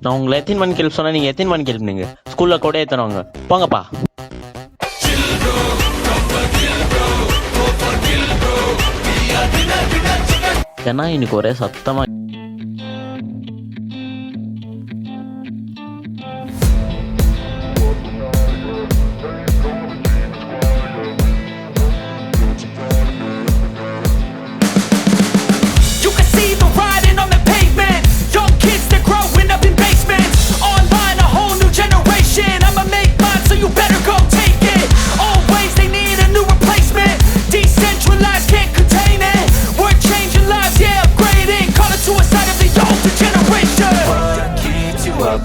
நான் உங்களை எத்தனை மணிக்கு எழுப்ப சொன்னா நீங்கள் எத்தனை மணிக்கு எழுப்புனீங்க? ஸ்கூலில் கூட ஏற்றுனவங்க போங்கப்பா. ஏன்னா இன்னைக்கு ஒரே சத்தமாக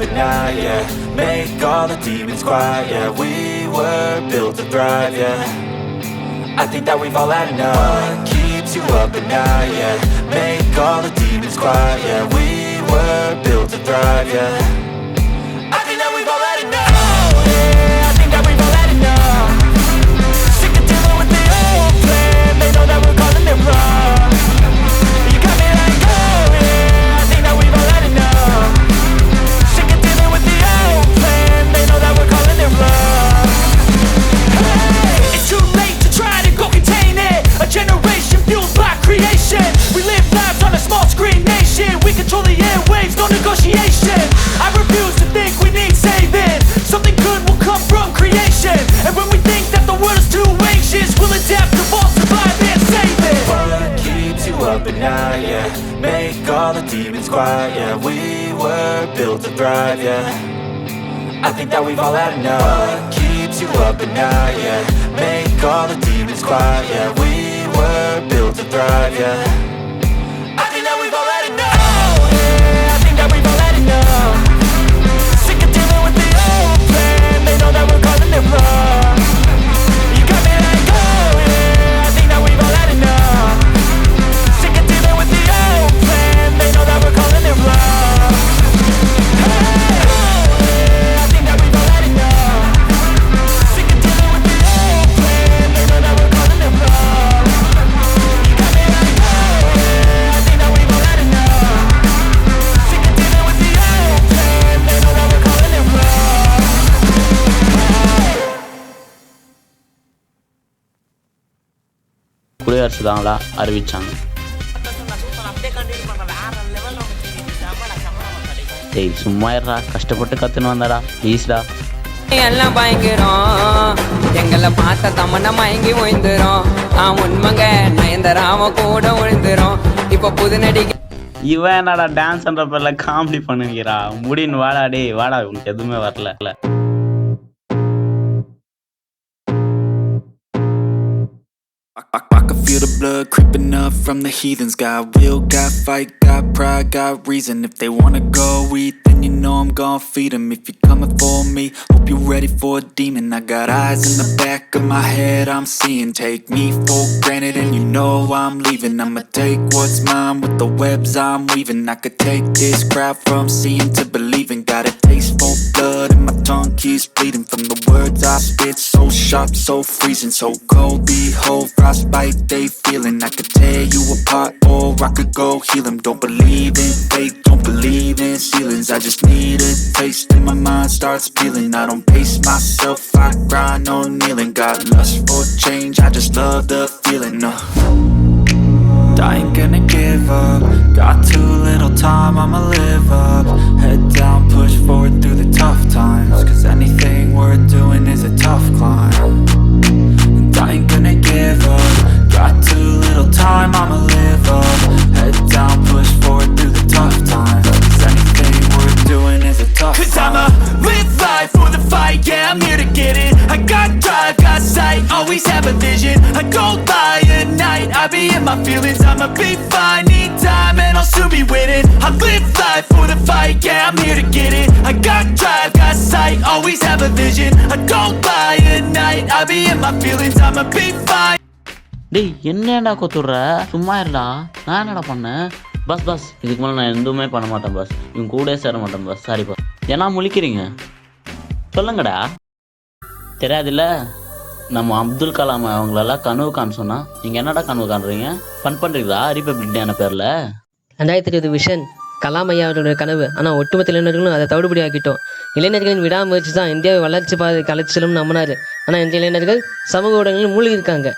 at night, yeah. Make all the demons quiet, yeah. We were built to thrive, yeah. I think that we've all had enough. What keeps you up at night, yeah. Make all the demons quiet, yeah. We were built to thrive, yeah. I think that we've all had enough. Oh, yeah, I think that we've all had enough. Sick of dealing with the old plan. They know that we're calling it wrong. You got me like, oh, yeah, I think that we've all had enough. Make all the demons quiet, yeah. We were built to thrive, yeah. I think that we've all had enough. What keeps you up at night, yeah. Make all the demons quiet, yeah. We were built to thrive, yeah. I think that we've all had enough. Oh, yeah, I think that we've all had enough. Sick of dealing with the old plan. They know that we're calling it wrong. You got me like, oh, yeah, I think that we've all had enough. Sick of dealing with the old plan. They know that we're calling it wrong. Hey, oh, yeah, I think that we've all had enough. Sick of dealing with the old plan. They know that we're calling it wrong. You got me like, oh, yeah, I think that we've all had enough. Sick of dealing with the old plan. They know that we're calling it wrong. குடியரசு தாங்களா அறிவிச்சாங்க. டேய் சும்மா இருடா, கஷ்டப்பட்டு கற்றுன்னு வந்தாடா ப்ளீஸ்டா. எல்லாம் பயங்கரம் எங்களை பார்த்த தமன்னா மயங்கி ஓய்ந்துரும். உண்மைங்க நயன்தராம கூட விழுந்துரும். இப்போ புது நடிகை இவன் என்னடா டான்ஸ்ன்ற பேர்ல காமெடி பண்ணுகிறா. முடின்னு வாடா டே வாடா, உனக்கு எதுவுமே வரல. I can feel the blood creeping up from the heathens. Got will, got fight, got pride, got reason. If they wanna go eat, then you know I'm gon' feed them. If you're coming for me, hope you're ready for a demon. I got eyes in the back of my head, I'm seeing. Take me for granted and you know I'm leaving. I'ma take what's mine with the webs I'm weaving. I could take this crowd from seeing to believing. Got a taste for blood and my tongue keeps bleeding. From the words I spit, so sharp, so freezing. So cold, behold, frostbite they feeling. I could tear you apart or I could go heal them. Don't believe in fate, don't believe in ceilings. I just need a taste and my mind starts peeling. I don't pace myself, I grind on kneeling. Got lust for change, I just love the feeling. I ain't gonna give up. Got too little time, I'ma live up. Head down, push forward through the tough times. Cause anything worth doing is a tough climb. And I ain't gonna give up. Got too little time, I'ma live up. Head down, push forward through the tough times. Cause anything worth doing is a tough climb. Cause I'ma live life for the fight, yeah, I'm here to get it. I got drive, got sight, always have a vision. I go by at night, I be in my feelings. I'ma be fine, need time and I'll soon be winning. I live life for the fight, yeah, I'm here to get it. I got drive, got sight, always have a vision. I go by at night, I be in my feelings. I'ma be fine. டேய் என்னடா கொத்துடுற, சும்மா இருடா. நான் என்னடா பண்ணேன்? Bus இதுக்கு மேலே நான் எதுவுமே பண்ண மாட்டேன் பஸ். இவங்க கூட சேர மாட்டேன் பஸ். Sorry bus. ஏன்னா முழிக்கிறீங்க சொல்லுங்கடா. தெரியாதுல்ல, நம்ம அப்துல் கலாம் அவங்களெல்லாம் கனவு காண சொன்னா நீங்கள் என்னடா கனவு காண்றீங்க? ஃபன் பண்ணுறீங்களா ரிபப்ளிக் டேன பேரில்? 2020 விஷன் கலாம் ஐயா அவருடைய கனவு. ஆனால் ஒட்டுமொத்த இளைஞர்களும் அதை தவிடுபடி ஆக்கிட்டோம். இளைஞர்களின் விடாமுயற்சி தான் இந்தியாவை வளர்ச்சி பாதைக்கு அழைத்து செல்லும் நம்பினார். ஆனால் இந்த இளைஞர்கள் சமூக ஊடகங்களில் மூழ்கி இருக்காங்க.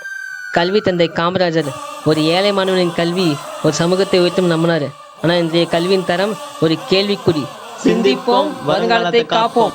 கல்வி தந்தை காமராஜர் ஒரு ஏழை மாணவனின் கல்வி ஒரு சமூகத்தை உயர்த்தும் நம்பினார். ஆனால் இன்றைய கல்வியின் தரம் ஒரு கேள்விக்குறி. சிந்திப்போம், வருங்காலத்தை காப்போம்.